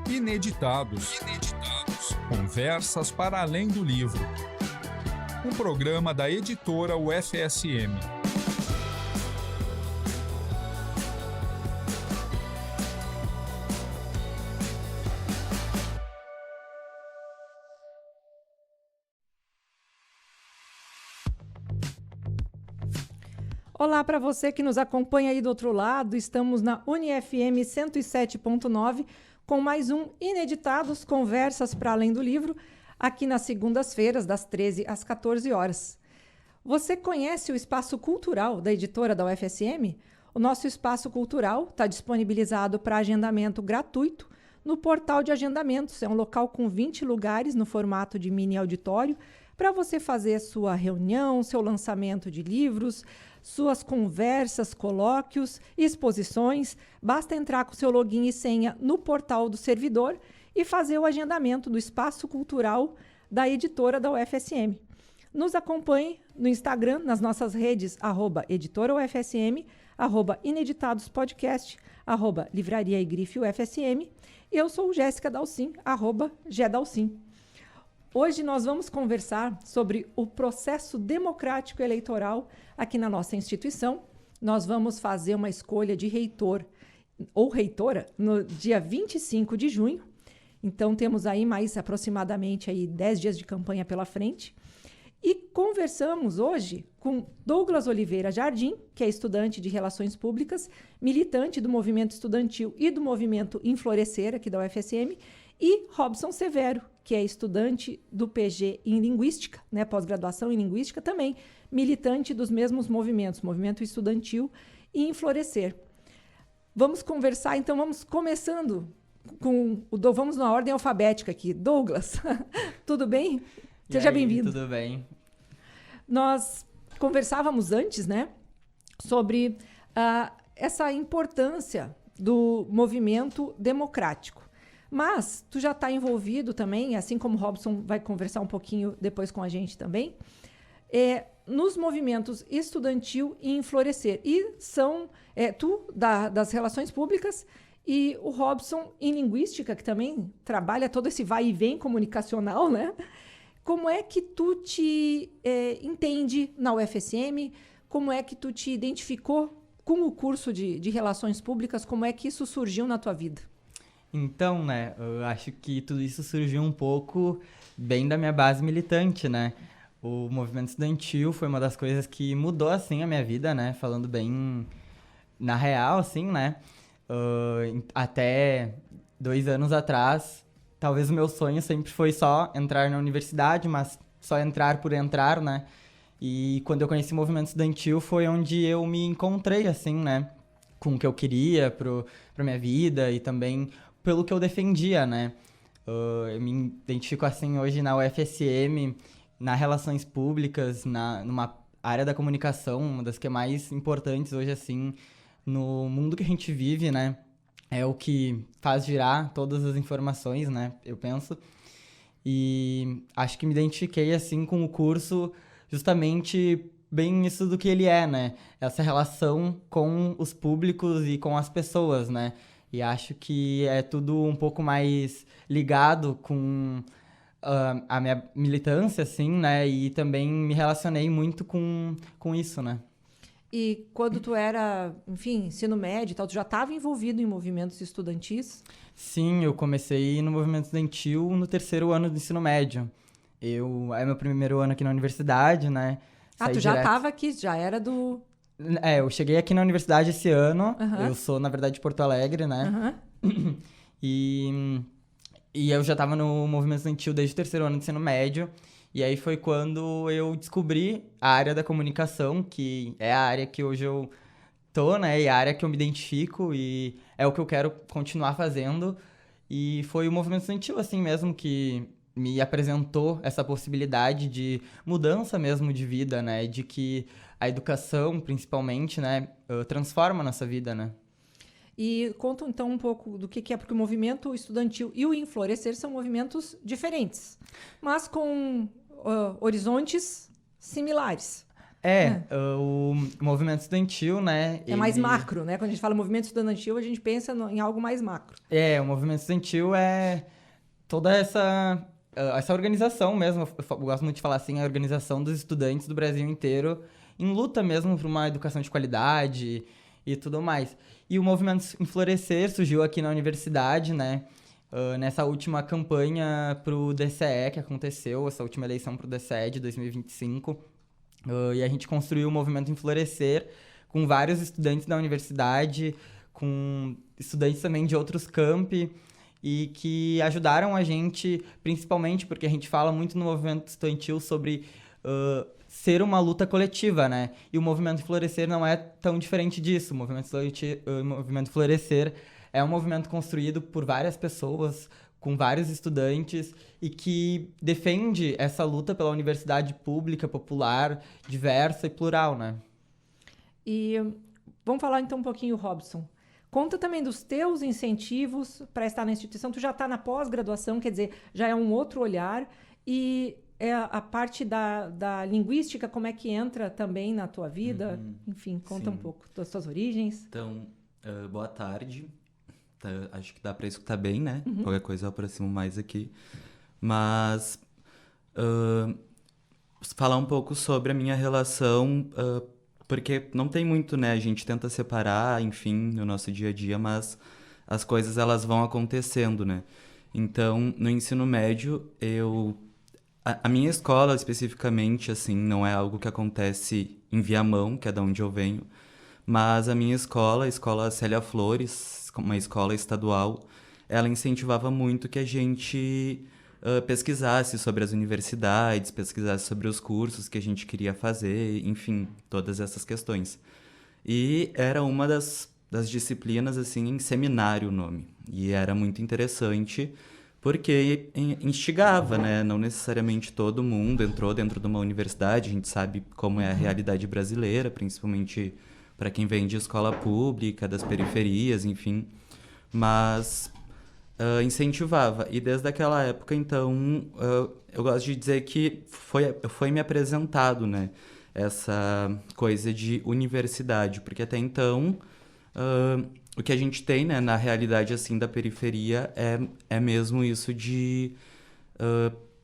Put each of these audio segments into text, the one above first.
Ineditados. Conversas para além do livro. Um programa da editora UFSM. Olá para você que nos acompanha aí do outro lado. Estamos na UniFM 107.9 com mais um Ineditados, Conversas para Além do Livro, aqui nas segundas-feiras, das 13 às 14 horas. Você conhece o Espaço Cultural da editora da UFSM? O nosso Espaço Cultural está disponibilizado para agendamento gratuito no portal de agendamentos. É um local com 20 lugares no formato de mini auditório para você fazer sua reunião, seu lançamento de livros, suas conversas, colóquios, exposições. Basta entrar com seu login e senha no portal do servidor e fazer o agendamento do Espaço Cultural da editora da UFSM. Nos acompanhe no Instagram, nas nossas redes, @editoraufsm, @ineditadospodcast, @livraria e grife UFSM. E eu sou Jéssica Dalcin, @gdalcin. Hoje nós vamos conversar sobre o processo democrático eleitoral aqui na nossa instituição. Nós vamos fazer uma escolha de reitor ou reitora no dia 25 de junho. Então temos aí mais aproximadamente aí 10 dias de campanha pela frente. E conversamos hoje com Douglas Oliveira Jardim, que é estudante de Relações Públicas, militante do movimento estudantil e do movimento Inflorescer aqui da UFSM, e Robson Severo, que é estudante do PG em Linguística, né, pós-graduação em Linguística, também militante dos mesmos movimentos, movimento estudantil e Inflorescer. Vamos conversar, então vamos começando com vamos na ordem alfabética aqui. Douglas, tudo bem? Seja bem-vindo. Tudo bem. Nós conversávamos antes, né, sobre essa importância do movimento democrático. Mas tu já está envolvido também, assim como o Robson vai conversar um pouquinho depois com a gente também, nos movimentos estudantil e Inflorescer. E são tu das relações públicas e o Robson em Linguística, que também trabalha todo esse vai e vem comunicacional, né? Como é que tu te entende na UFSM? Como é que tu te identificou com o curso de Relações Públicas? Como é que isso surgiu na tua vida? Então, né, eu acho que tudo isso surgiu um pouco bem da minha base militante, né? O movimento estudantil foi uma das coisas que mudou, assim, a minha vida, né? Falando bem na real, assim, né? Até 2 anos atrás, talvez o meu sonho sempre foi só entrar na universidade, mas só entrar por entrar, né? E quando eu conheci o movimento estudantil foi onde eu me encontrei, assim, né? Com o que eu queria pra minha vida e também pelo que eu defendia, né? Eu me identifico, assim, hoje na UFSM, nas relações públicas, numa área da comunicação, uma das que é mais importantes hoje, assim, no mundo que a gente vive, né? É o que faz girar todas as informações, né? Eu penso. E acho que me identifiquei, assim, com o curso justamente bem isso do que ele é, né? Essa relação com os públicos e com as pessoas, né? E acho que é tudo um pouco mais ligado com a minha militância, assim, né? E também me relacionei muito com isso, né? E quando tu era, enfim, ensino médio e tal, tu já estava envolvido em movimentos estudantis? Sim, eu comecei no movimento estudantil no 3º ano do ensino médio. É meu primeiro ano aqui na universidade, né? Tu já estava aqui, já era do... Eu cheguei aqui na universidade esse ano. Uhum. Eu sou, na verdade, de Porto Alegre, né? Uhum. E eu já estava no movimento estudantil desde o 3º ano do ensino médio. E aí foi quando eu descobri a área da comunicação, que é a área que hoje eu tô, né? E a área que eu me identifico e é o que eu quero continuar fazendo. E foi o movimento estudantil, assim mesmo, que me apresentou essa possibilidade de mudança mesmo de vida, né? De que a educação, principalmente, né? Transforma a nossa vida, né? E conta então um pouco do que é, porque o movimento estudantil e o Inflorescer são movimentos diferentes, mas com horizontes similares. O movimento estudantil, né? É mais macro, né? Quando a gente fala movimento estudantil, a gente pensa em algo mais macro. O movimento estudantil é toda essa organização mesmo, eu gosto muito de falar assim, a organização dos estudantes do Brasil inteiro em luta mesmo por uma educação de qualidade e tudo mais. E o movimento Enflorescer surgiu aqui na universidade, né? Nessa última campanha para o DCE que aconteceu, essa última eleição para o DCE de 2025. E a gente construiu o movimento Enflorescer com vários estudantes da universidade, com estudantes também de outros campi, e que ajudaram a gente, principalmente porque a gente fala muito no movimento estudantil sobre ser uma luta coletiva, né? E o movimento Enflorescer não é tão diferente disso. O movimento Enflorescer é um movimento construído por várias pessoas, com vários estudantes, e que defende essa luta pela universidade pública, popular, diversa e plural, né? E vamos falar então um pouquinho, Robson. Conta também dos teus incentivos para estar na instituição. Tu já está na pós-graduação, quer dizer, já é um outro olhar. E a parte da linguística, como é que entra também na tua vida? Enfim, conta um pouco das tuas origens. Então, boa tarde. Acho que dá para escutar bem, né? Qualquer coisa eu aproximo mais aqui. Mas falar um pouco sobre a minha relação, porque não tem muito, né? A gente tenta separar, enfim, no nosso dia a dia, mas as coisas elas vão acontecendo, né? Então, no ensino médio, a minha escola especificamente, assim, não é algo que acontece em Viamão, que é da onde eu venho, mas a minha escola, a Escola Célia Flores, uma escola estadual, ela incentivava muito que a gente pesquisasse sobre as universidades, pesquisasse sobre os cursos que a gente queria fazer, enfim, todas essas questões. E era uma das disciplinas, assim, em seminário o nome. E era muito interessante porque instigava, né? Não necessariamente todo mundo entrou dentro de uma universidade, a gente sabe como é a realidade brasileira, principalmente para quem vem de escola pública, das periferias, enfim, mas incentivava. E desde aquela época, então, eu gosto de dizer que foi me apresentado, né, essa coisa de universidade, porque até então o que a gente tem, né, na realidade assim da periferia é mesmo isso de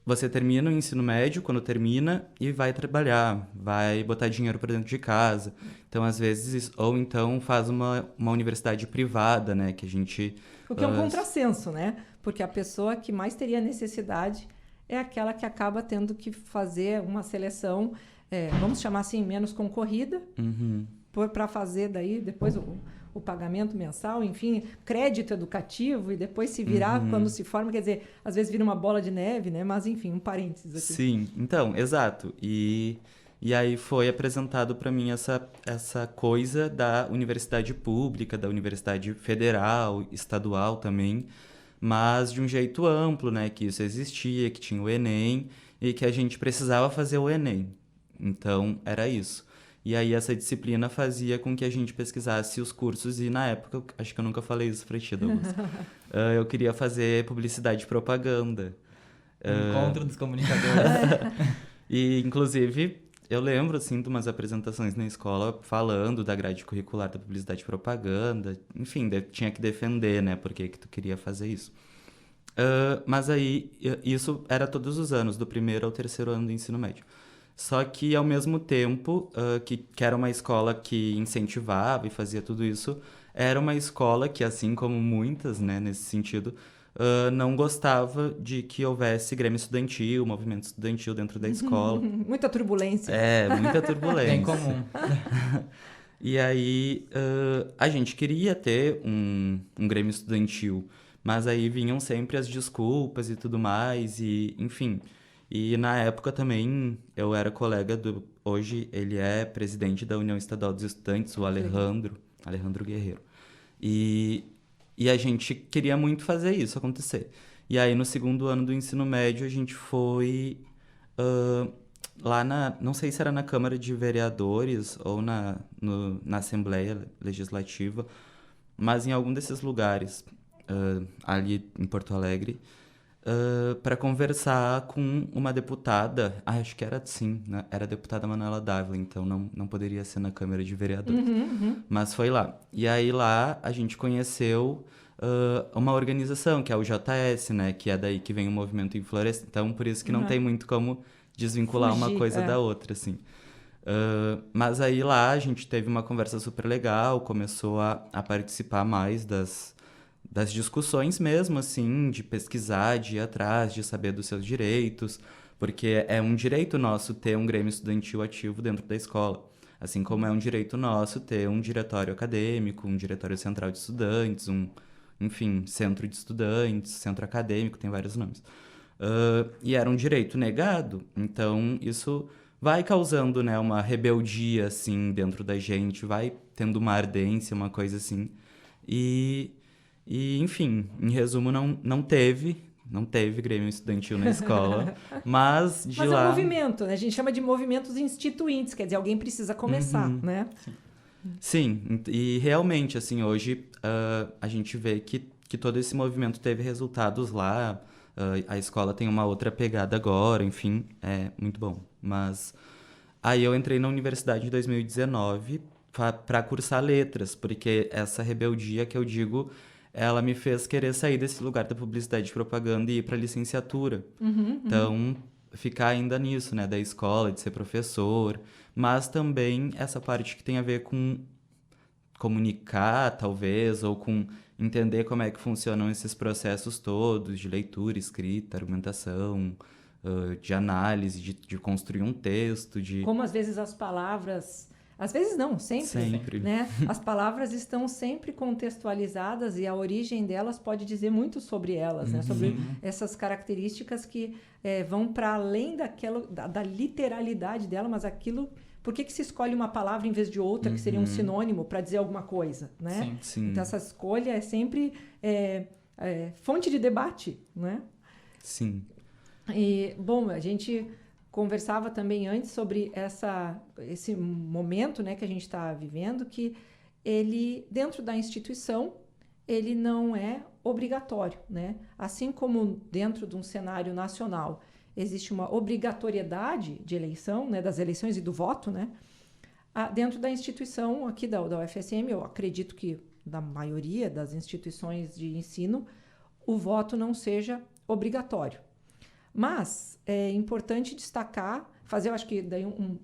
você termina o ensino médio, quando termina, e vai trabalhar, vai botar dinheiro para dentro de casa. Então, às vezes, ou então faz uma universidade privada, né, que a gente... O que é um contrassenso, né? Porque a pessoa que mais teria necessidade é aquela que acaba tendo que fazer uma seleção, vamos chamar assim, menos concorrida, para fazer daí depois o pagamento mensal, enfim, crédito educativo e depois se virar quando se forma, quer dizer, às vezes vira uma bola de neve, né? Mas, enfim, um parênteses aqui. Sim, então, exato. E aí foi apresentado para mim essa coisa da universidade pública, da universidade federal, estadual também, mas de um jeito amplo, né? Que isso existia, que tinha o Enem e que a gente precisava fazer o Enem. Então, era isso. E aí essa disciplina fazia com que a gente pesquisasse os cursos e na época, acho que eu nunca falei isso pra ti, Douglas, eu queria fazer publicidade e propaganda. Encontro dos comunicadores. E inclusive eu lembro assim de umas apresentações na escola falando da grade curricular da publicidade e propaganda, enfim, tinha que defender, né, por que tu queria fazer isso. Mas aí isso era todos os anos, do primeiro ao terceiro ano do ensino médio. Só que, ao mesmo tempo, que era uma escola que incentivava e fazia tudo isso, era uma escola que, assim como muitas, né, nesse sentido, não gostava de que houvesse grêmio estudantil, movimento estudantil dentro da escola. Muita turbulência. Muita turbulência. Bem comum. E aí, a gente queria ter um grêmio estudantil, mas aí vinham sempre as desculpas e tudo mais, e enfim... E na época também eu era colega hoje ele é presidente da União Estadual dos Estudantes, o Alejandro Guerreiro. E a gente queria muito fazer isso acontecer. E aí no segundo ano do ensino médio a gente foi lá não sei se era na Câmara de Vereadores ou na Assembleia Legislativa, mas em algum desses lugares ali em Porto Alegre, para conversar com uma deputada, acho que era sim, né? Era a deputada Manuela Dávila, então não poderia ser na Câmara de Vereadores, mas foi lá. E aí lá a gente conheceu uma organização, que é o JS, né? Que é daí que vem o movimento Inflorescência, então por isso que não tem muito como desvincular uma Fugir, coisa da outra, assim. Mas aí lá a gente teve uma conversa super legal, começou a participar mais das discussões mesmo, assim, de pesquisar, de ir atrás, de saber dos seus direitos, porque é um direito nosso ter um grêmio estudantil ativo dentro da escola, assim como é um direito nosso ter um diretório acadêmico, um diretório central de estudantes, enfim, centro de estudantes, centro acadêmico, tem vários nomes. E era um direito negado, então isso vai causando, né, uma rebeldia, assim, dentro da gente, vai tendo uma ardência, uma coisa assim, e enfim, em resumo, não teve grêmio estudantil na escola, mas de Mas lá... é um movimento, né? A gente chama de movimentos instituintes, quer dizer, alguém precisa começar, né? Sim, e realmente, assim, hoje a gente vê que todo esse movimento teve resultados lá, a escola tem uma outra pegada agora, enfim, é muito bom. Mas aí eu entrei na universidade em 2019 para cursar letras, porque essa rebeldia que eu digo, ela me fez querer sair desse lugar da publicidade e propaganda e ir para licenciatura. Então, ficar ainda nisso, né, da escola, de ser professor, mas também essa parte que tem a ver com comunicar, talvez, ou com entender como é que funcionam esses processos todos de leitura, escrita, argumentação, de análise, de construir um texto, de... Como às vezes as palavras... Às vezes não, sempre. Né? As palavras estão sempre contextualizadas e a origem delas pode dizer muito sobre elas, né? Sobre essas características que vão para além da literalidade dela, mas aquilo... Por que se escolhe uma palavra em vez de outra, que seria um sinônimo para dizer alguma coisa, né? Sim. Então, essa escolha é sempre fonte de debate, né? Sim. E, bom, a gente conversava também antes sobre esse momento, né, que a gente está vivendo, que ele, dentro da instituição, ele não é obrigatório, né? Assim como dentro de um cenário nacional existe uma obrigatoriedade de eleição, né, das eleições e do voto, né? Dentro da instituição aqui da UFSM, eu acredito que da maioria das instituições de ensino, o voto não seja obrigatório. Mas é importante destacar, fazer, eu acho que daí um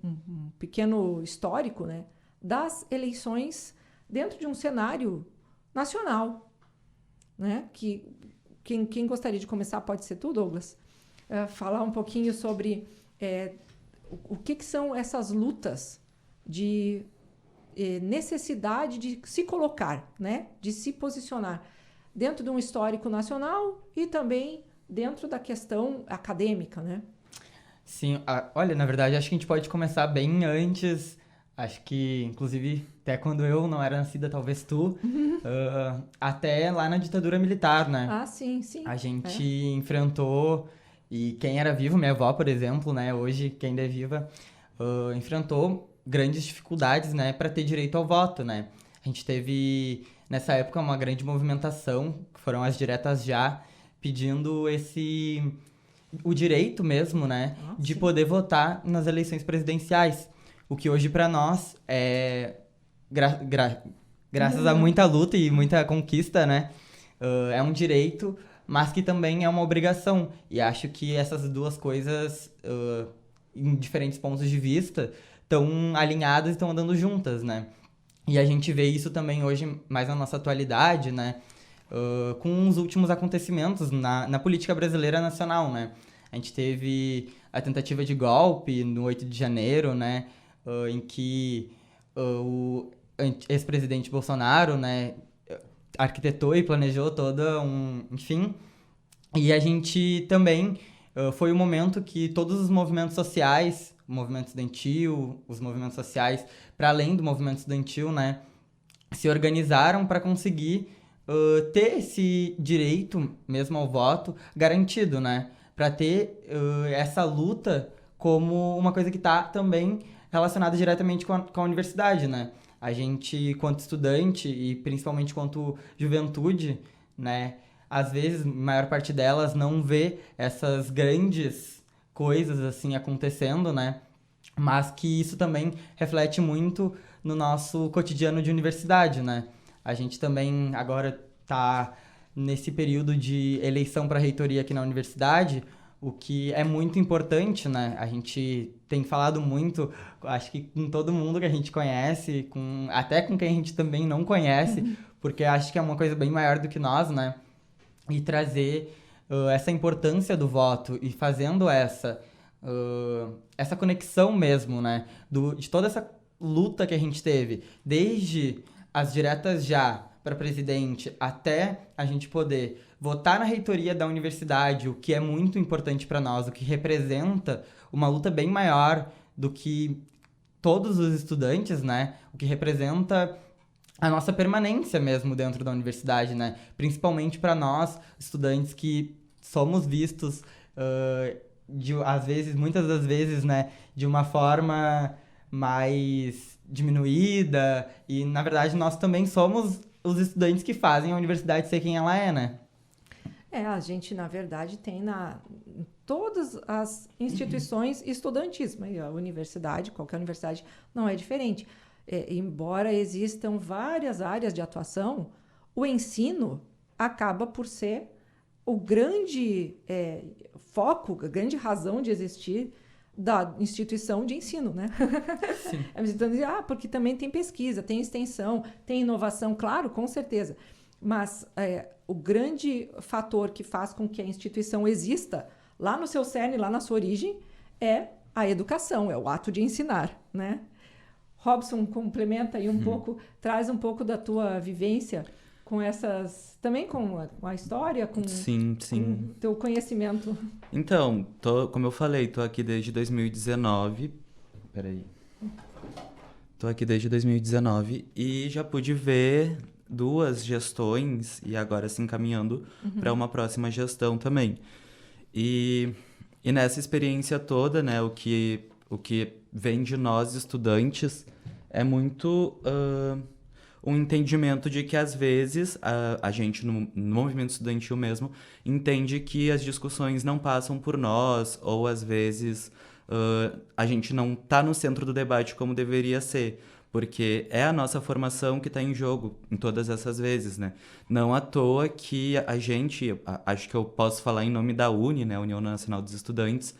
pequeno histórico, né, das eleições dentro de um cenário nacional, né? Que quem gostaria de começar pode ser tu, Douglas, falar um pouquinho sobre o que são essas lutas de necessidade de se colocar, né, de se posicionar dentro de um histórico nacional e também dentro da questão acadêmica, né? Sim, olha, na verdade, acho que a gente pode começar bem antes, acho que, inclusive, até quando eu não era nascida, talvez tu, até lá na ditadura militar, né? Ah, sim. A gente enfrentou, e quem era vivo, minha avó, por exemplo, né, hoje, quem ainda é viva, enfrentou grandes dificuldades, né, para ter direito ao voto, né? A gente teve, nessa época, uma grande movimentação, que foram as diretas já, pedindo o direito mesmo, né, de poder votar nas eleições presidenciais. O que hoje para nós é, graças a muita luta e muita conquista, né, é um direito, mas que também é uma obrigação. E acho que essas duas coisas, em diferentes pontos de vista, estão alinhadas e estão andando juntas, né. E a gente vê isso também hoje, mais na nossa atualidade, né, com os últimos acontecimentos na política brasileira nacional, né? A gente teve a tentativa de golpe no 8 de janeiro, né? Em que o ex-presidente Bolsonaro, né, arquitetou e planejou enfim. E a gente também foi o momento que todos os movimentos sociais, o movimento estudantil, os movimentos sociais, para além do movimento estudantil, né, se organizaram para conseguir ter esse direito mesmo ao voto garantido, né? Para ter essa luta como uma coisa que está também relacionada diretamente com a universidade, né? A gente, quanto estudante e principalmente quanto juventude, né? às vezes, a maior parte delas não vê essas grandes coisas, assim, acontecendo, né? Mas que isso também reflete muito no nosso cotidiano de universidade, né? A gente também agora está nesse período de eleição para reitoria aqui na universidade, o que é muito importante, né? A gente tem falado muito, acho que com todo mundo que a gente conhece, até com quem a gente também não conhece, porque acho que é uma coisa bem maior do que nós, né? E trazer essa importância do voto e fazendo essa conexão mesmo, né? De toda essa luta que a gente teve, desde as diretas já para presidente até a gente poder votar na reitoria da universidade, o que é muito importante para nós, o que representa uma luta bem maior do que todos os estudantes, né? O que representa a nossa permanência mesmo dentro da universidade, né? Principalmente para nós, estudantes que somos vistos, às vezes, muitas das vezes, né? De uma forma mais diminuída e, na verdade, nós também somos os estudantes que fazem a universidade ser quem ela é, né? A gente, na verdade, tem em todas as instituições estudantis, mas a universidade, qualquer universidade, não é diferente. Embora existam várias áreas de atuação, o ensino acaba por ser o grande foco, a grande razão de existir da instituição de ensino, né? Sim. Então, porque também tem pesquisa, tem extensão, tem inovação, claro, com certeza. Mas o grande fator que faz com que a instituição exista lá no seu cerne, lá na sua origem, é a educação, é o ato de ensinar, né? Robson, complementa aí um pouco, traz um pouco da tua vivência com essas... Também com a história, com o teu conhecimento. Então, como eu falei, tô aqui desde 2019. Peraí. Tô aqui desde 2019 e já pude ver 2 gestões e agora se encaminhando para uma próxima gestão também. E nessa experiência toda, né, o que vem de nós estudantes é muito um entendimento de que, às vezes, a gente, no movimento estudantil mesmo, entende que as discussões não passam por nós, ou, às vezes, a gente não está no centro do debate como deveria ser, porque é a nossa formação que está em jogo em todas essas vezes, né? Não à toa que a gente, acho que eu posso falar em nome da UNE, né, União Nacional dos Estudantes,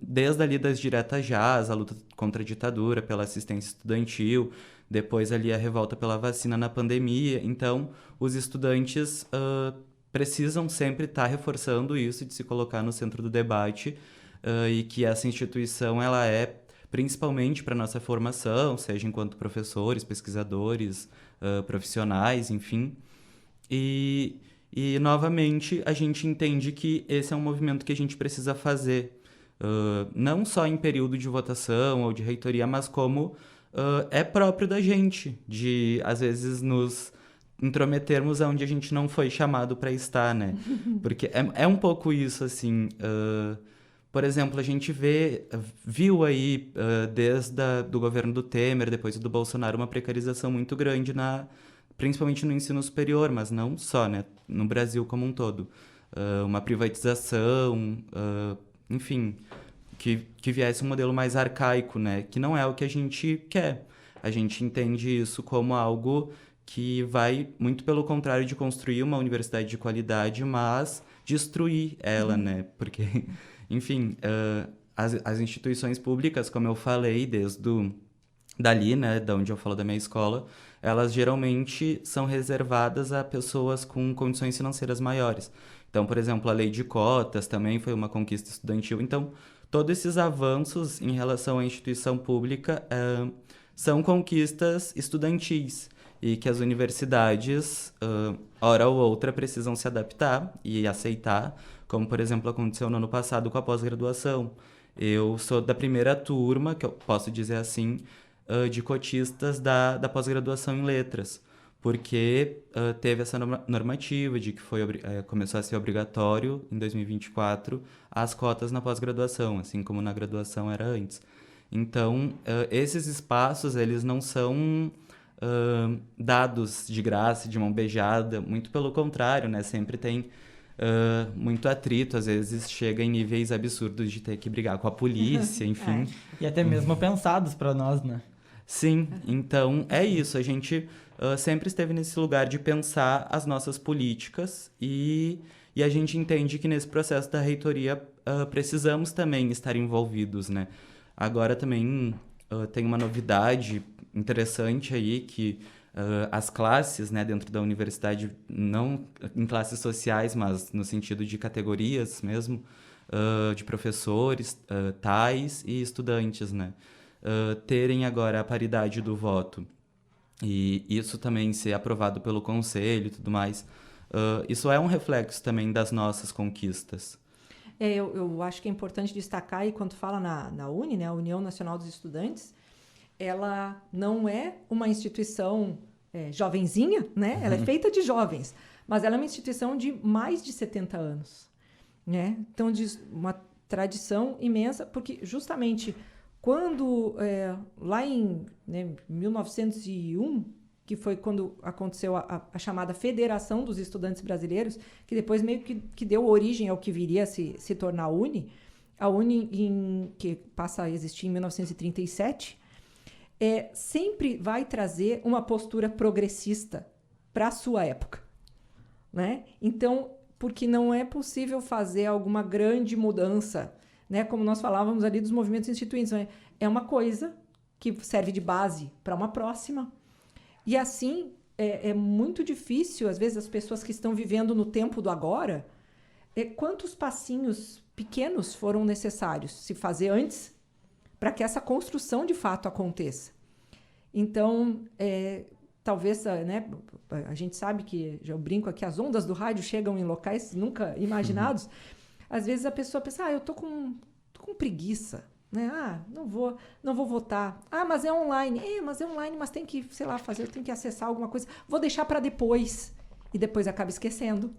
desde ali das diretas já, a luta contra a ditadura, pela assistência estudantil, depois ali a revolta pela vacina na pandemia. Então, os estudantes precisam sempre estar reforçando isso, de se colocar no centro do debate, e que essa instituição ela é principalmente para nossa formação, seja enquanto professores, pesquisadores, profissionais, enfim. E, novamente, a gente entende que esse é um movimento que a gente precisa fazer, não só em período de votação ou de reitoria, mas como é próprio da gente, de, às vezes, nos intrometermos onde a gente não foi chamado para estar, né? Porque é um pouco isso, assim... Por exemplo, a gente viu aí, desde do governo do Temer, depois do Bolsonaro, uma precarização muito grande, principalmente no ensino superior, mas não só, né? No Brasil como um todo. Uma privatização, enfim, que viesse um modelo mais arcaico, né? Que não é o que a gente quer. A gente entende isso como algo que vai, muito pelo contrário, de construir uma universidade de qualidade, mas destruir ela, né? Porque... Enfim, as instituições públicas, como eu falei, dali, né, da onde eu falo da minha escola, elas geralmente são reservadas a pessoas com condições financeiras maiores. Então, por exemplo, a lei de cotas também foi uma conquista estudantil. Então, todos esses avanços em relação à instituição pública são conquistas estudantis e que as universidades, hora ou outra, precisam se adaptar e aceitar, como, por exemplo, aconteceu no ano passado com a pós-graduação. Eu sou da primeira turma, que eu posso dizer assim, de cotistas da pós-graduação em letras, porque teve essa normativa de que começou a ser obrigatório, em 2024, as cotas na pós-graduação, assim como na graduação era antes. Então, esses espaços, eles não são dados de graça, de mão beijada, muito pelo contrário, né? Sempre tem muito atrito, às vezes chega em níveis absurdos de ter que brigar com a polícia, enfim. E até mesmo pensados para nós, né? Sim, então é isso, a gente sempre esteve nesse lugar de pensar as nossas políticas e a gente entende que nesse processo da reitoria precisamos também estar envolvidos, né? Agora também tem uma novidade interessante aí que as classes, né, dentro da universidade, não em classes sociais, mas no sentido de categorias mesmo, de professores, tais e estudantes, né? Terem agora a paridade do voto e isso também ser aprovado pelo conselho e tudo mais, isso é um reflexo também das nossas conquistas. Eu acho que é importante destacar aí, quando fala na UNE, né, a União Nacional dos Estudantes, ela não é uma instituição jovenzinha, né? Ela é feita de jovens, mas ela é uma instituição de mais de 70 anos, né? Então, de uma tradição imensa, porque justamente quando, lá em 1901, que foi quando aconteceu a chamada Federação dos Estudantes Brasileiros, que depois meio que deu origem ao que viria a se tornar a UNE, que passa a existir em 1937, sempre vai trazer uma postura progressista para a sua época, né? Então, porque não é possível fazer alguma grande mudança, né? Como nós falávamos ali dos movimentos instituintes, né? É uma coisa que serve de base para uma próxima. E assim, é muito difícil, às vezes, as pessoas que estão vivendo no tempo do agora, quantos passinhos pequenos foram necessários se fazer antes para que essa construção de fato aconteça. Então, talvez, né, a gente sabe que, já eu brinco aqui, as ondas do rádio chegam em locais nunca imaginados. Às vezes a pessoa pensa, eu tô com preguiça, né? Não vou votar. Mas é online. Mas é online, mas tem que, sei lá, fazer, tem que acessar alguma coisa. Vou deixar para depois. E depois acaba esquecendo.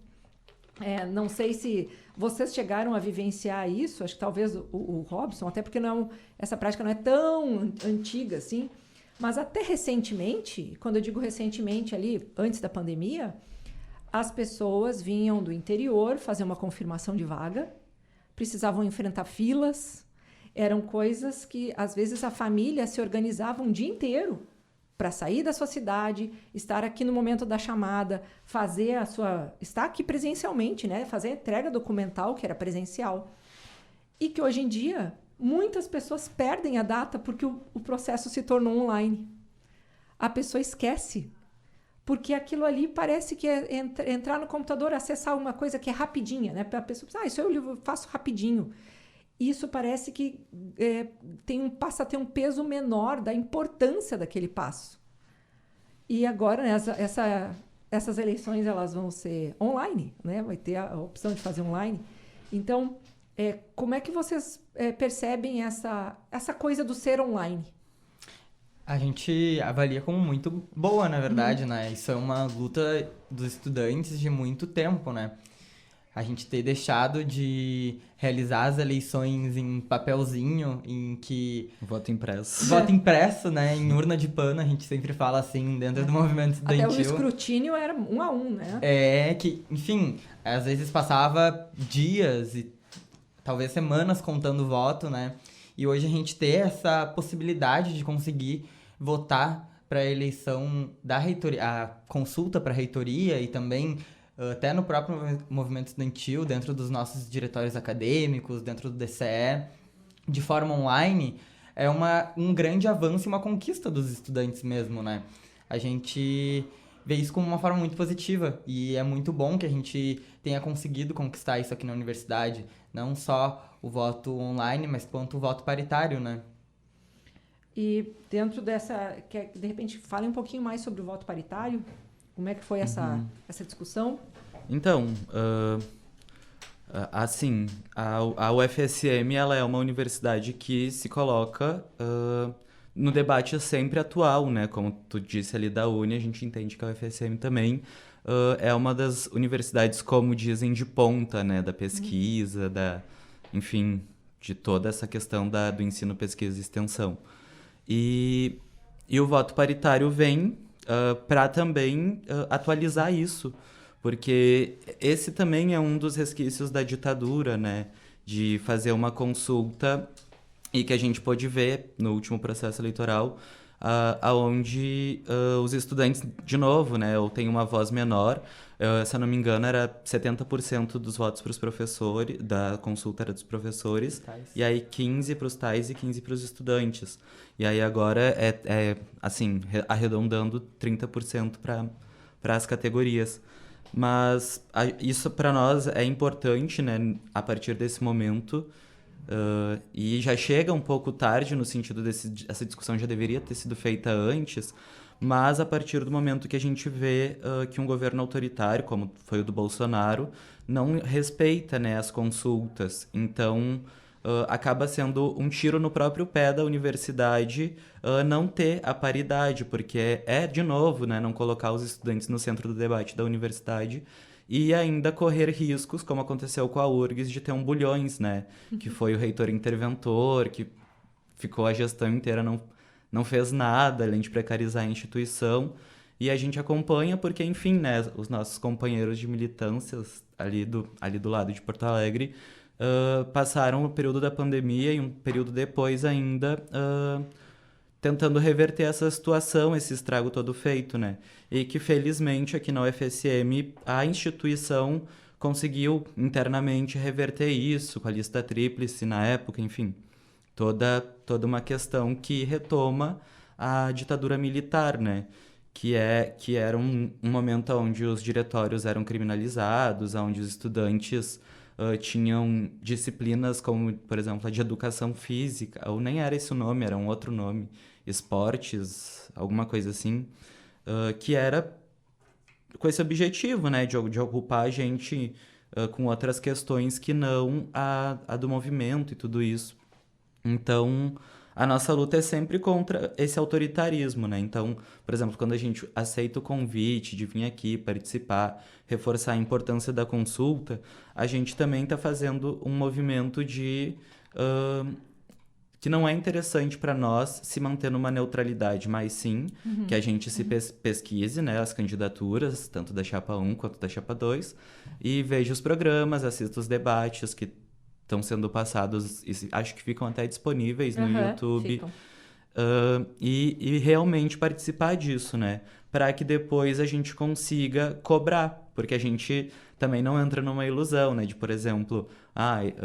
Não sei se vocês chegaram a vivenciar isso, acho que talvez o Robson, até porque essa prática não é tão antiga assim, mas até recentemente, quando eu digo recentemente ali, antes da pandemia, as pessoas vinham do interior fazer uma confirmação de vaga, precisavam enfrentar filas, eram coisas que às vezes a família se organizava um dia inteiro para sair da sua cidade, estar aqui no momento da chamada, estar aqui presencialmente, né? Fazer a entrega documental, que era presencial. E que hoje em dia, muitas pessoas perdem a data porque o processo se tornou online. A pessoa esquece, porque aquilo ali parece que é entrar no computador, acessar uma coisa que é rapidinha, né? A pessoa pensa, isso eu faço rapidinho. Isso parece que passa a ter um peso menor da importância daquele passo. E agora, né, essas eleições elas vão ser online, né? Vai ter a opção de fazer online. Então, como é que vocês percebem essa coisa do ser online? A gente avalia como muito boa, na verdade, né? Isso é uma luta dos estudantes de muito tempo, né? A gente ter deixado de realizar as eleições em papelzinho, em que... Voto impresso. Voto impresso, né? Em urna de pano, a gente sempre fala assim, dentro do movimento estudantil. Até o escrutínio era 1 a 1, né? Que, enfim, às vezes passava dias e talvez semanas contando o voto, né? E hoje a gente ter essa possibilidade de conseguir votar para a eleição da reitoria, a consulta para a reitoria e também... até no próprio movimento estudantil, dentro dos nossos diretórios acadêmicos, dentro do DCE, de forma online, é um grande avanço e uma conquista dos estudantes mesmo, né? A gente vê isso como uma forma muito positiva e é muito bom que a gente tenha conseguido conquistar isso aqui na universidade, não só o voto online, mas quanto o voto paritário, né? E dentro dessa... de repente, fale um pouquinho mais sobre o voto paritário. Como é que foi essa discussão? Então, assim, a UFSM ela é uma universidade que se coloca no debate sempre atual, né? Como tu disse ali da UNE, a gente entende que a UFSM também é uma das universidades, como dizem, de ponta, né? Da pesquisa, enfim, de toda essa questão do ensino, pesquisa e extensão. E o voto paritário vem para também atualizar isso, porque esse também é um dos resquícios da ditadura, né? De fazer uma consulta e que a gente pôde ver no último processo eleitoral, aonde os estudantes, de novo, né, ou têm uma voz menor. Se eu não me engano, era 70% dos votos para os professores, da consulta era dos professores, e aí 15 para os tais e 15 para os estudantes. E aí agora assim, arredondando 30% para as categorias. Mas isso para nós é importante, né, a partir desse momento, e já chega um pouco tarde no sentido essa discussão já deveria ter sido feita antes, mas a partir do momento que a gente vê que um governo autoritário, como foi o do Bolsonaro, não respeita, né, as consultas. Então, acaba sendo um tiro no próprio pé da universidade não ter a paridade, porque de novo, né, não colocar os estudantes no centro do debate da universidade e ainda correr riscos, como aconteceu com a URGS, de ter um Bulhões, né, que foi o reitor interventor, que ficou a gestão inteira, não fez nada, além de precarizar a instituição. E a gente acompanha porque, enfim, né, os nossos companheiros de militâncias ali do lado de Porto Alegre passaram o período da pandemia e um período depois ainda tentando reverter essa situação, esse estrago todo feito, né? E que, felizmente, aqui na UFSM, a instituição conseguiu internamente reverter isso, com a lista tríplice na época, enfim. Toda uma questão que retoma a ditadura militar, né? Que era um momento onde os diretórios eram criminalizados, onde os estudantes tinham disciplinas como, por exemplo, a de educação física, ou nem era esse o nome, era um outro nome, esportes, alguma coisa assim, que era com esse objetivo, né? De ocupar a gente com outras questões que não a do movimento e tudo isso. Então, a nossa luta é sempre contra esse autoritarismo, né? Então, por exemplo, quando a gente aceita o convite de vir aqui participar, reforçar a importância da consulta, a gente também está fazendo um movimento que não é interessante para nós se manter numa neutralidade, mas sim que a gente se pesquise, né, as candidaturas, tanto da Chapa 1 quanto da Chapa 2, e veja os programas, assista os debates que estão sendo passados, e acho que ficam até disponíveis no YouTube. E realmente participar disso, né? Para que depois a gente consiga cobrar. Porque a gente também não entra numa ilusão, né? De, por exemplo,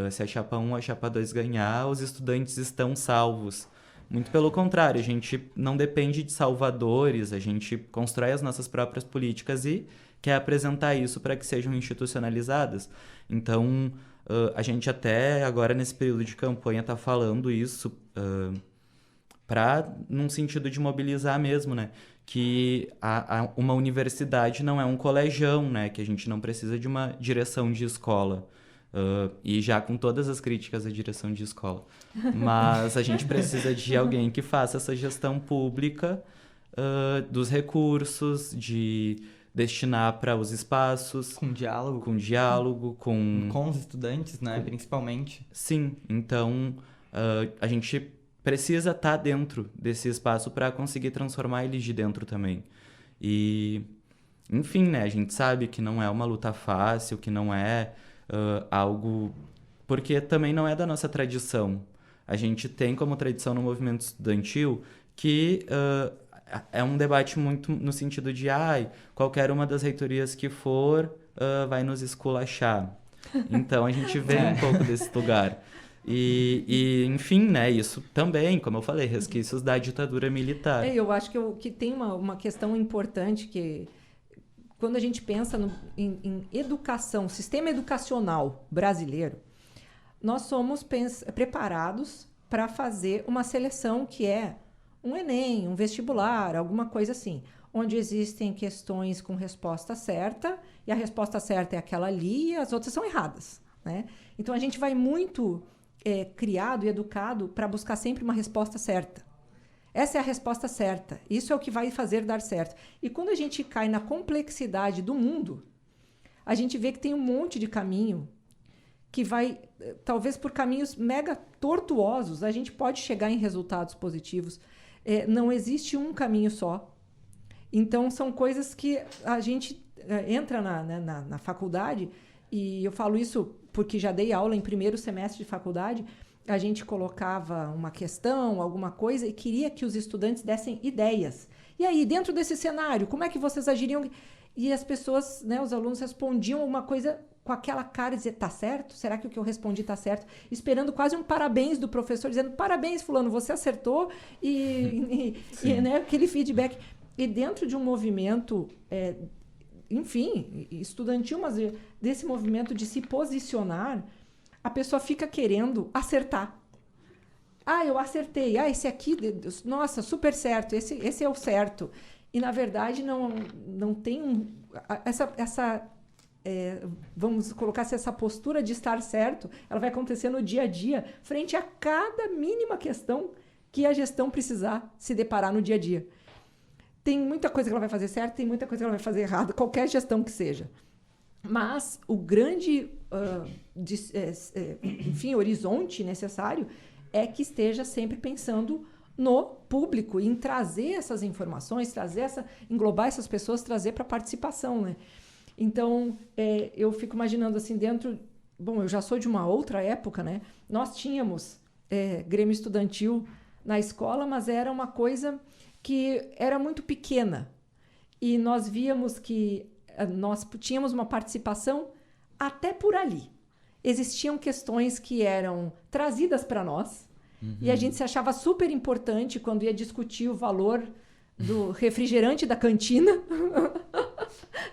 se a Chapa 1 ou a Chapa 2 ganhar, os estudantes estão salvos. Muito pelo contrário, a gente não depende de salvadores, a gente constrói as nossas próprias políticas e quer apresentar isso para que sejam institucionalizadas. Então, a gente até agora, nesse período de campanha, está falando isso num sentido de mobilizar mesmo, né? Que uma universidade não é um colegião, né? Que a gente não precisa de uma direção de escola. E já com todas as críticas à direção de escola. Mas a gente precisa de alguém que faça essa gestão pública dos recursos, de destinar para os espaços. Com diálogo. Com os estudantes, né? Principalmente. Sim, então a gente precisa estar dentro desse espaço para conseguir transformar eles de dentro também. E, enfim, né? A gente sabe que não é uma luta fácil, que não é algo... Porque também não é da nossa tradição. A gente tem como tradição no movimento estudantil que é um debate muito no sentido de qualquer uma das reitorias que for vai nos esculachar. Então, a gente vem um pouco desse lugar. E, enfim, né, isso também, como eu falei, resquícios da ditadura militar. Eu acho que tem uma questão importante que, quando a gente pensa em educação, sistema educacional brasileiro, nós somos preparados para fazer uma seleção que é um Enem, um vestibular, alguma coisa assim, onde existem questões com resposta certa, e a resposta certa é aquela ali, e as outras são erradas, né? Então, a gente vai muito criado e educado para buscar sempre uma resposta certa. Essa é a resposta certa. Isso é o que vai fazer dar certo. E quando a gente cai na complexidade do mundo, a gente vê que tem um monte de caminho que vai, talvez por caminhos mega tortuosos, a gente pode chegar em resultados positivos. Não existe um caminho só. Então, são coisas que a gente entra na faculdade, e eu falo isso porque já dei aula em primeiro semestre de faculdade, a gente colocava uma questão, alguma coisa, e queria que os estudantes dessem ideias. E aí, dentro desse cenário, como é que vocês agiriam? E as pessoas, né, os alunos respondiam uma coisa com aquela cara, dizer, tá certo? Será que o que eu respondi tá certo? Esperando quase um parabéns do professor, dizendo, parabéns, fulano, você acertou, e né, aquele feedback. E dentro de um movimento, enfim, estudantil, mas desse movimento de se posicionar, a pessoa fica querendo acertar. Ah, eu acertei. Ah, esse aqui, nossa, super certo. Esse é o certo. E, na verdade, não tem vamos colocar assim, essa postura de estar certo, ela vai acontecer no dia a dia, frente a cada mínima questão que a gestão precisar se deparar no dia a dia. Tem muita coisa que ela vai fazer certo, tem muita coisa que ela vai fazer errado, qualquer gestão que seja. Mas o grande enfim, horizonte necessário é que esteja sempre pensando no público, em trazer essas informações, englobar essas pessoas, trazer para a participação, né? Então, eu fico imaginando assim, bom, eu já sou de uma outra época, né? Nós tínhamos Grêmio Estudantil na escola, mas era uma coisa que era muito pequena. E nós víamos que nós tínhamos uma participação até por ali. Existiam questões que eram trazidas para nós, e a gente se achava super importante quando ia discutir o valor do refrigerante da cantina,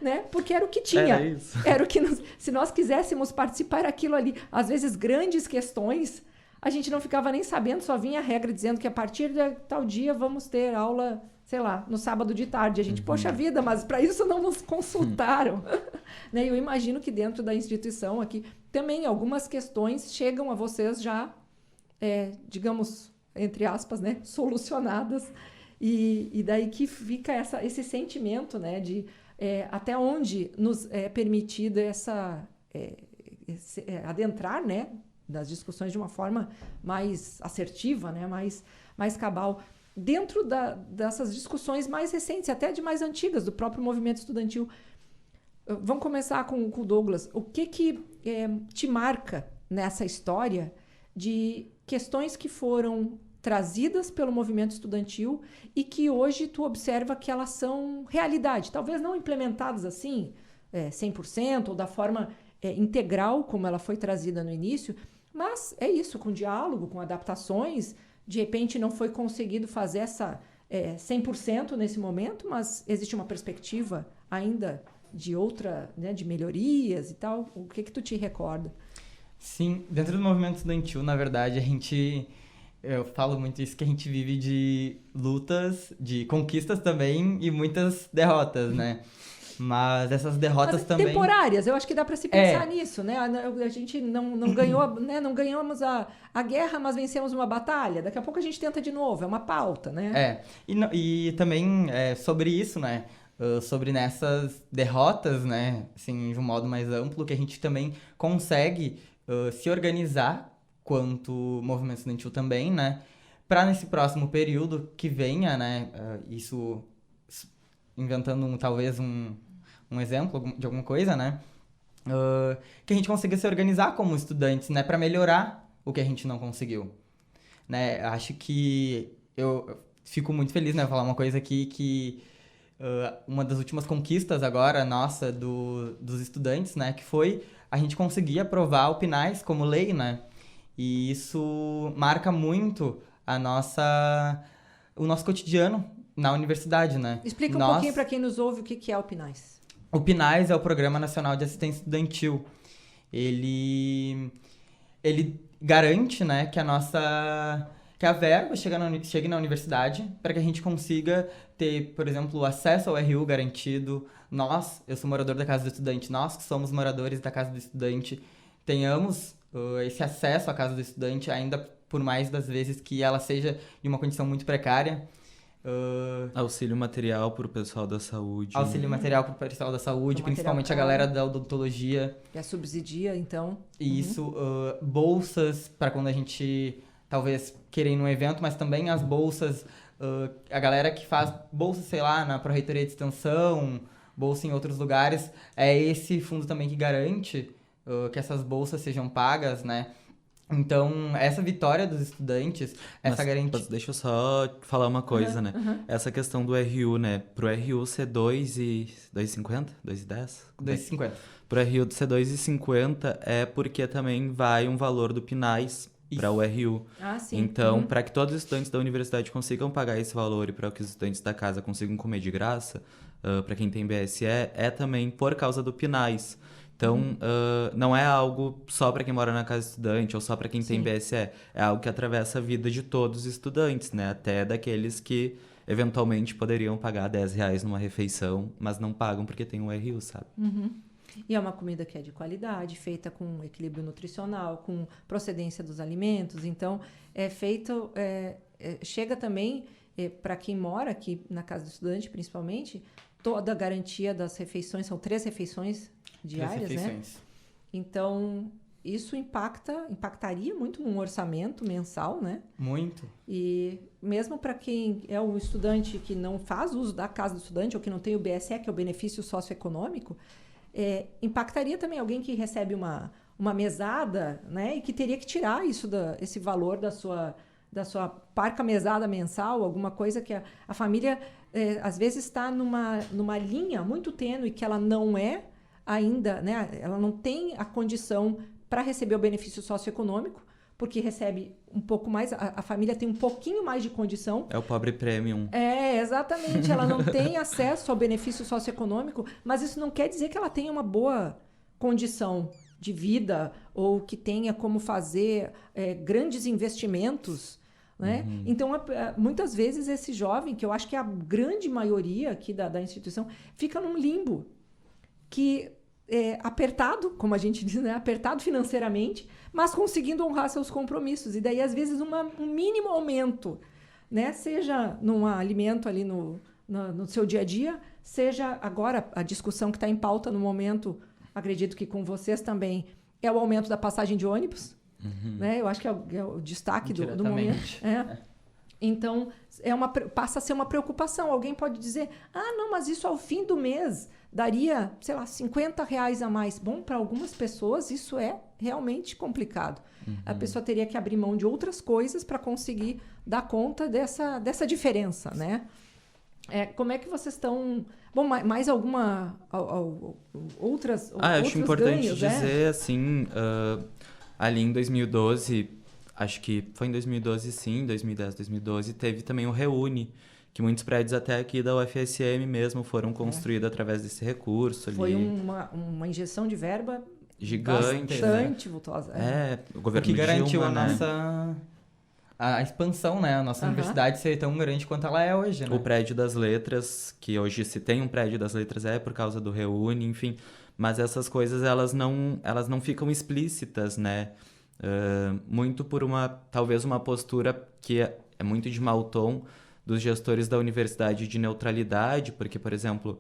né? Porque era o que tinha. Era isso. Era o que se nós quiséssemos participar, era aquilo ali. Às vezes, grandes questões, a gente não ficava nem sabendo, só vinha a regra dizendo que a partir de tal dia vamos ter aula, sei lá, no sábado de tarde. A gente, poxa vida, mas para isso não nos consultaram. Né? Eu imagino que dentro da instituição aqui, também algumas questões chegam a vocês já, digamos, entre aspas, né, solucionadas. E daí que fica esse sentimento, né, de até onde nos é permitido adentrar, né, das discussões de uma forma mais assertiva, né, mais cabal, dentro dessas discussões mais recentes, até de mais antigas, do próprio movimento estudantil. Vamos começar com o Douglas. O que te marca nessa história de questões que foram trazidas pelo movimento estudantil e que hoje tu observa que elas são realidade, talvez não implementadas assim, 100%, ou da forma integral como ela foi trazida no início, mas é isso, com diálogo, com adaptações, de repente não foi conseguido fazer essa 100% nesse momento, mas existe uma perspectiva ainda de outra, né, de melhorias e tal. O que tu te recorda? Sim, dentro do movimento estudantil, na verdade, eu falo muito isso, que a gente vive de lutas, de conquistas também e muitas derrotas, né? Mas essas derrotas também... temporárias, eu acho que dá para se pensar nisso, né? A gente não ganhou, né? Não ganhamos a guerra, mas vencemos uma batalha. Daqui a pouco a gente tenta de novo, é uma pauta, né? E também sobre isso, né? Sobre nessas derrotas, né? Assim, de um modo mais amplo, que a gente também consegue se organizar quanto movimento estudantil também, né? Para nesse próximo período que venha, né? Isso inventando talvez um exemplo de alguma coisa, né? Que a gente consiga se organizar como estudantes, né? Para melhorar o que a gente não conseguiu, né? Acho que eu fico muito feliz, né? Vou falar uma coisa aqui que uma das últimas conquistas agora nossa dos estudantes, né? Que foi a gente conseguir aprovar o PNAES como lei, né? E isso marca muito o nosso cotidiano na universidade, né? Explica um pouquinho para quem nos ouve o que é o PNAES. O PNAES é o Programa Nacional de Assistência Estudantil. Ele garante, né, que a verba chegue na universidade para que a gente consiga ter, por exemplo, acesso ao RU garantido. Eu sou morador da Casa do Estudante, nós que somos moradores da Casa do Estudante, tenhamos esse acesso à Casa do Estudante, ainda por mais das vezes que ela seja de uma condição muito precária. Auxílio material para o pessoal da saúde. Auxílio material para o pessoal da saúde, principalmente a galera da odontologia. Que subsidia, então. Isso, bolsas para quando a gente talvez queira ir num evento, mas também as bolsas A galera que faz bolsa, sei lá, na Pró-Reitoria de Extensão, bolsa em outros lugares, é esse fundo também que garante que essas bolsas sejam pagas, né? Então, essa vitória dos estudantes, essa garantia... Mas deixa eu só falar uma coisa, né? Essa questão do RU, né? Pro RU ser 2,50? 2,10? 2,50. Pro RU ser 2,50 é porque também vai um valor do PNAES para o RU. Ah, sim. Então, para que todos os estudantes da universidade consigam pagar esse valor e para que os estudantes da casa consigam comer de graça, para quem tem BSE, é também por causa do PNAES. Então, não é algo só para quem mora na casa estudante ou só para quem tem BSE. É algo que atravessa a vida de todos os estudantes, né? Até daqueles que eventualmente poderiam pagar R$10 numa refeição, mas não pagam porque tem um RU, sabe? E é uma comida que é de qualidade, feita com equilíbrio nutricional, com procedência dos alimentos. Então, é feito... chega também, para quem mora aqui na casa do estudante, principalmente, toda a garantia das refeições. São 3 refeições diárias, né? Então, isso impactaria muito num orçamento mensal, né? Muito. E mesmo para quem é um estudante que não faz uso da casa do estudante ou que não tem o BSE, que é o benefício socioeconômico, impactaria também alguém que recebe uma mesada, né? E que teria que tirar esse valor da sua parca mesada mensal, alguma coisa que a família às vezes está numa linha muito tênue que ela não é ainda, né? Ela não tem a condição para receber o benefício socioeconômico, porque recebe um pouco mais, a família tem um pouquinho mais de condição. É o pobre premium. Exatamente. Ela não tem acesso ao benefício socioeconômico, mas isso não quer dizer que ela tenha uma boa condição de vida ou que tenha como fazer grandes investimentos, né? Então, muitas vezes, esse jovem, que eu acho que é a grande maioria aqui da instituição, fica num limbo que apertado, como a gente diz, né? Apertado financeiramente, mas conseguindo honrar seus compromissos. E daí, às vezes, um mínimo aumento, né? Seja num alimento ali no seu dia a dia, seja agora a discussão que está em pauta no momento, acredito que com vocês também, é o aumento da passagem de ônibus. Né? Eu acho que é o destaque do momento. Então, passa a ser uma preocupação. Alguém pode dizer, não, mas isso ao fim do mês daria, sei lá, R$50 a mais. Bom, para algumas pessoas isso é realmente complicado. A pessoa teria que abrir mão de outras coisas para conseguir dar conta dessa diferença, né? Como é que vocês estão... Bom, mais alguma... outros acho importante ganhos, dizer, assim, ali em 2012... Acho que foi em 2012, sim, 2010, 2012, teve também o Reúne, que muitos prédios até aqui da UFSM mesmo foram construídos através desse recurso. Foi ali. uma injeção de verba gigante, bastante vultosa. O governo que garantiu Dilma, a expansão, né? A nossa universidade ser tão grande quanto ela é hoje, né? O prédio das letras, que hoje se tem um prédio das letras por causa do Reúne, enfim. Mas essas coisas, elas não ficam explícitas, né? Muito por talvez uma postura que é muito de mau tom dos gestores da universidade de neutralidade, porque, por exemplo,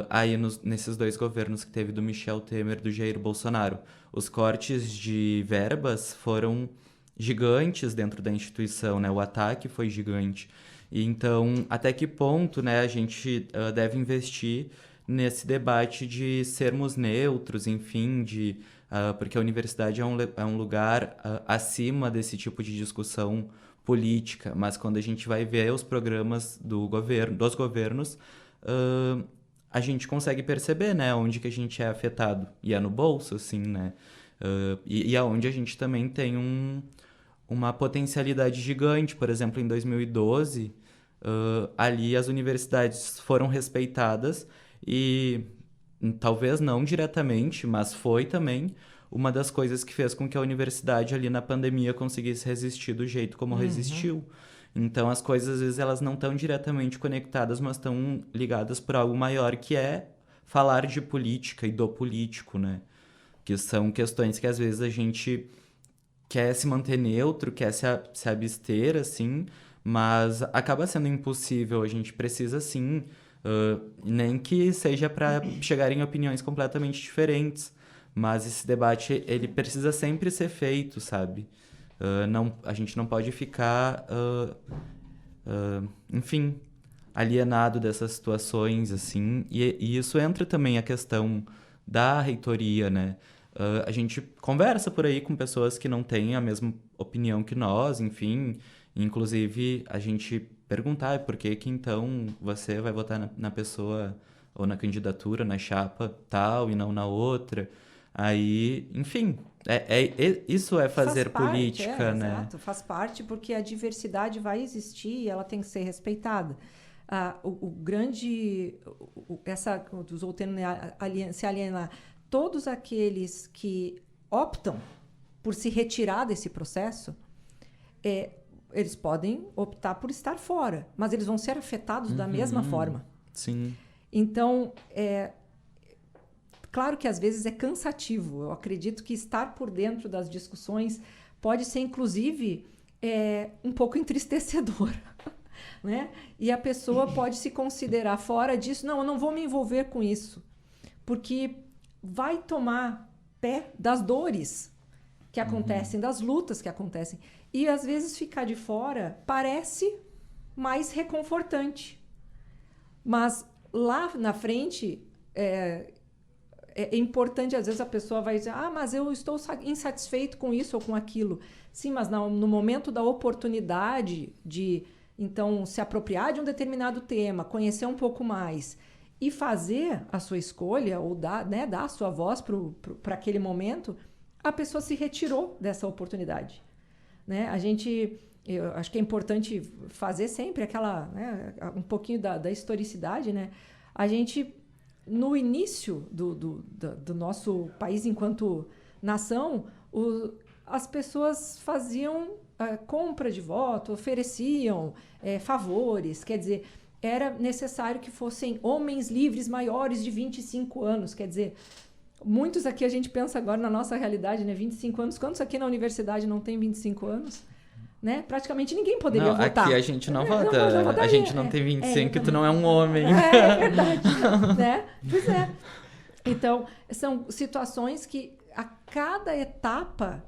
aí nesses 2 governos que teve do Michel Temer e do Jair Bolsonaro, os cortes de verbas foram gigantes dentro da instituição, né? O ataque foi gigante. E então, até que ponto, né, a gente deve investir nesse debate de sermos neutros, enfim, porque a universidade é um lugar acima desse tipo de discussão política, mas quando a gente vai ver os programas dos governos, a gente consegue perceber, né, onde que a gente é afetado, e é no bolso, assim, né, e aonde a gente também tem uma potencialidade gigante. Por exemplo, em 2012, ali as universidades foram respeitadas e... talvez não diretamente, mas foi também uma das coisas que fez com que a universidade ali na pandemia conseguisse resistir do jeito como resistiu. Então, as coisas, às vezes, elas não estão diretamente conectadas, mas estão ligadas por algo maior, que é falar de política e do político, né? Que são questões que, às vezes, a gente quer se manter neutro, quer se abster, assim, mas acaba sendo impossível. A gente precisa, sim... nem que seja para chegar em opiniões completamente diferentes, mas esse debate ele precisa sempre ser feito, sabe? A gente não pode ficar enfim, alienado dessas situações, assim, e isso entra também a questão da reitoria, né? A gente conversa por aí com pessoas que não têm a mesma opinião que nós, enfim, inclusive a gente perguntar por que que então você vai votar na pessoa ou na candidatura, na chapa tal e não na outra. Aí, enfim, isso é fazer Faz parte, política, né? Exato, faz parte porque a diversidade vai existir e ela tem que ser respeitada. O grande, do Zolteno se alienar, todos aqueles que optam por se retirar desse processo, eles podem optar por estar fora, mas eles vão ser afetados da mesma forma. Sim. Então, claro que às vezes é cansativo. Eu acredito que estar por dentro das discussões pode ser, inclusive, um pouco entristecedor. Né? E a pessoa pode se considerar fora disso. Não, eu não vou me envolver com isso. Porque vai tomar pé das dores que acontecem, das lutas que acontecem. E, às vezes, ficar de fora parece mais reconfortante. Mas, lá na frente, é importante, às vezes, a pessoa vai dizer mas eu estou insatisfeito com isso ou com aquilo. Sim, mas no momento da oportunidade de, então, se apropriar de um determinado tema, conhecer um pouco mais e fazer a sua escolha ou dar a sua voz para aquele momento, a pessoa se retirou dessa oportunidade. Né? Eu acho que é importante fazer sempre aquela, né, um pouquinho da historicidade. Né? A gente, no início do nosso país enquanto nação, as pessoas faziam compra de voto, ofereciam favores, quer dizer, era necessário que fossem homens livres maiores de 25 anos, quer dizer, muitos aqui a gente pensa agora na nossa realidade, né, 25 anos, quantos aqui na universidade não tem 25 anos? Né? Praticamente ninguém poderia votar. Aqui a gente não vota, a gente não tem 25 e tu não é um homem. É verdade, né? Pois é. Então, são situações que a cada etapa...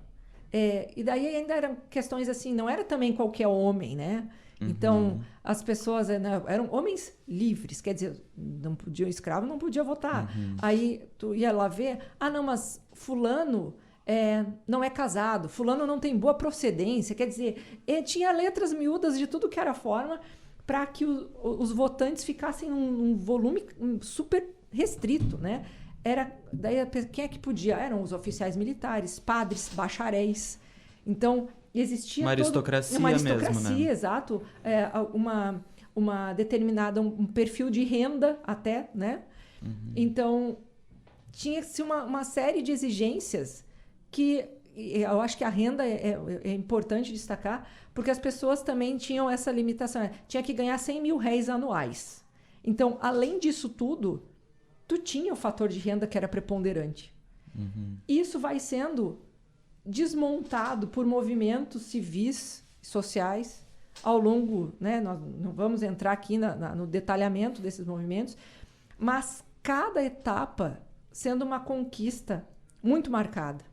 e daí ainda eram questões assim, não era também qualquer homem, né? Então, as pessoas eram homens livres, quer dizer, não podia, escravo não podia votar. Aí tu ia lá ver, não, mas fulano não é casado, fulano não tem boa procedência, quer dizer, tinha letras miúdas de tudo que era forma para que os votantes ficassem num volume super restrito, né? Daí, quem é que podia? Eram os oficiais militares, padres, bacharéis. Então, existia uma aristocracia mesmo, né? Exato. Uma determinada, um perfil de renda até, né? Então, tinha-se uma série de exigências que eu acho que a renda é importante destacar, porque as pessoas também tinham essa limitação. Tinha que ganhar 100 mil réis anuais. Então, além disso tudo, tu tinha o fator de renda que era preponderante. Isso vai sendo desmontado por movimentos civis e sociais ao longo, né? Nós não vamos entrar aqui no detalhamento desses movimentos, mas cada etapa sendo uma conquista muito marcada.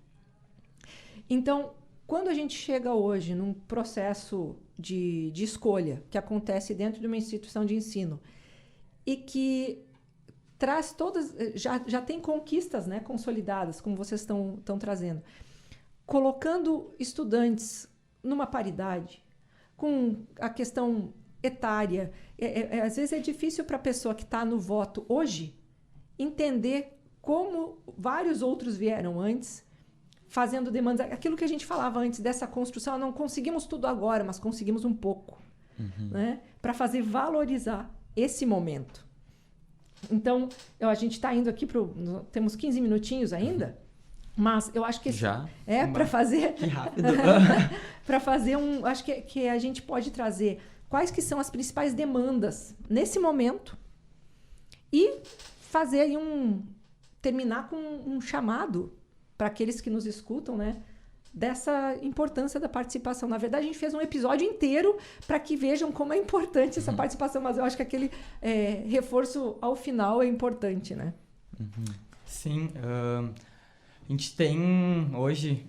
Então, quando a gente chega hoje num processo de escolha que acontece dentro de uma instituição de ensino e que traz todas, já tem conquistas, né, consolidadas, como vocês estão trazendo, colocando estudantes numa paridade, com a questão etária. Às vezes é difícil para a pessoa que está no voto hoje entender como vários outros vieram antes, fazendo demandas. Aquilo que a gente falava antes dessa construção, não conseguimos tudo agora, mas conseguimos um pouco, né, para fazer valorizar esse momento. Então, a gente está indo aqui temos 15 minutinhos ainda, mas eu acho que já para fazer Que rápido. para fazer acho que a gente pode trazer quais que são as principais demandas nesse momento e fazer aí terminar com um chamado para aqueles que nos escutam, né, dessa importância da participação. Na verdade, a gente fez um episódio inteiro para que vejam como é importante essa participação, mas eu acho que aquele reforço ao final é importante, né? Sim, a gente tem hoje,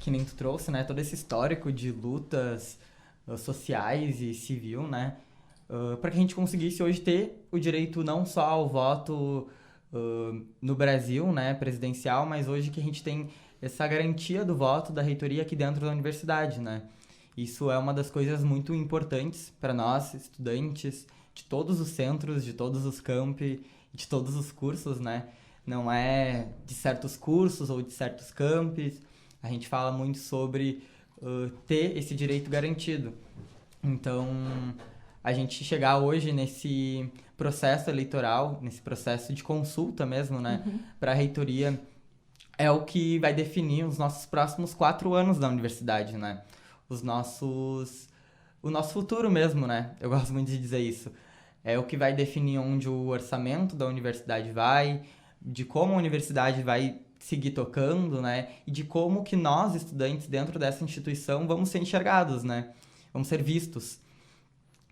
que nem tu trouxe, né, todo esse histórico de lutas sociais e civil, né? Para que a gente conseguisse hoje ter o direito não só ao voto no Brasil, né, presidencial, mas hoje que a gente tem essa garantia do voto da reitoria aqui dentro da universidade, né? Isso é uma das coisas muito importantes para nós, estudantes de todos os centros, de todos os campi, de todos os cursos, né? Não é de certos cursos ou de certos campos. A gente fala muito sobre ter esse direito garantido. Então, a gente chegar hoje nesse processo eleitoral, nesse processo de consulta mesmo, né, para a reitoria, é o que vai definir os nossos próximos 4 anos da universidade, né? O nosso futuro mesmo, né? Eu gosto muito de dizer isso. É o que vai definir onde o orçamento da universidade vai, de como a universidade vai seguir tocando, né? E de como que nós, estudantes, dentro dessa instituição, vamos ser enxergados, né? Vamos ser vistos.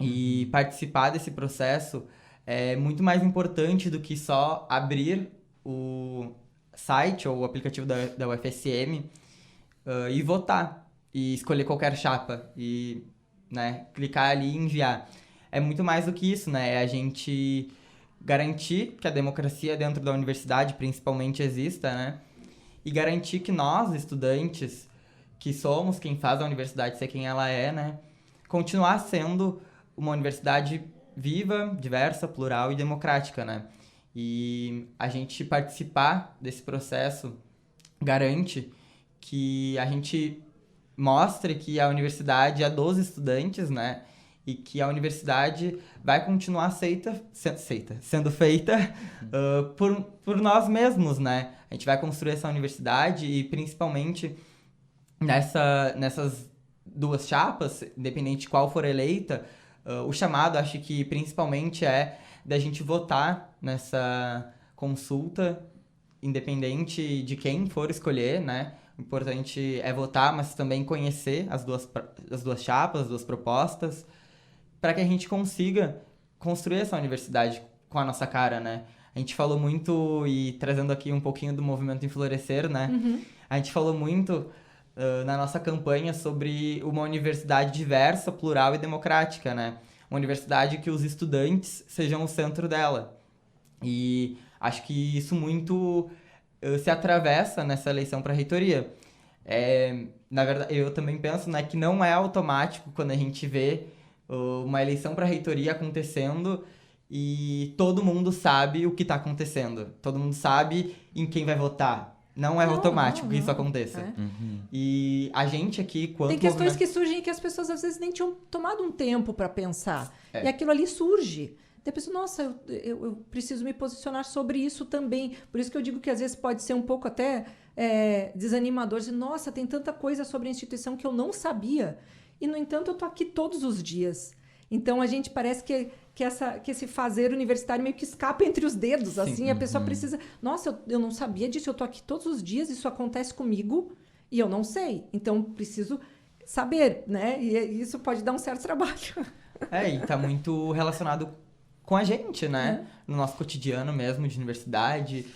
E participar desse processo é muito mais importante do que só abrir o site ou o aplicativo da UFSM e votar. E escolher qualquer chapa e, né, clicar ali e enviar. É muito mais do que isso, né? É a gente garantir que a democracia dentro da universidade, principalmente, exista, né? E garantir que nós, estudantes, que somos quem faz a universidade ser quem ela é, né? Continuar sendo uma universidade viva, diversa, plural e democrática, né? E a gente participar desse processo garante que a gente mostre que a universidade é dos estudantes, né? E que a universidade vai continuar sendo feita por nós mesmos, né? A gente vai construir essa universidade e, principalmente, nessas 2 chapas, independente de qual for eleita, o chamado, acho que, principalmente, é da gente votar nessa consulta, independente de quem for escolher, né? O importante é votar, mas também conhecer as duas chapas, as 2 propostas, para que a gente consiga construir essa universidade com a nossa cara, né? A gente falou muito, e trazendo aqui um pouquinho do movimento Enflorescer, né? A gente falou muito na nossa campanha sobre uma universidade diversa, plural e democrática, né? Uma universidade que os estudantes sejam o centro dela. E acho que isso muito se atravessa nessa eleição para a reitoria. Na verdade, eu também penso, né, que não é automático quando a gente vê uma eleição para a reitoria acontecendo e todo mundo sabe o que está acontecendo. Todo mundo sabe em quem vai votar. Não é automático que isso aconteça. E a gente aqui, quanto tem questões que surgem que as pessoas às vezes nem tinham tomado um tempo para pensar. E aquilo ali surge. Daí a pessoa, nossa, eu preciso me posicionar sobre isso também. Por isso que eu digo que às vezes pode ser um pouco até desanimador. Dizer, nossa, tem tanta coisa sobre a instituição que eu não sabia. E, no entanto, eu estou aqui todos os dias. Então, a gente parece que esse fazer universitário meio que escapa entre os dedos. Sim. Assim, a pessoa precisa... Nossa, eu não sabia disso, eu estou aqui todos os dias, isso acontece comigo e eu não sei. Então, preciso saber, né? E isso pode dar um certo trabalho. E está muito relacionado com a gente, né? No nosso cotidiano mesmo de universidade,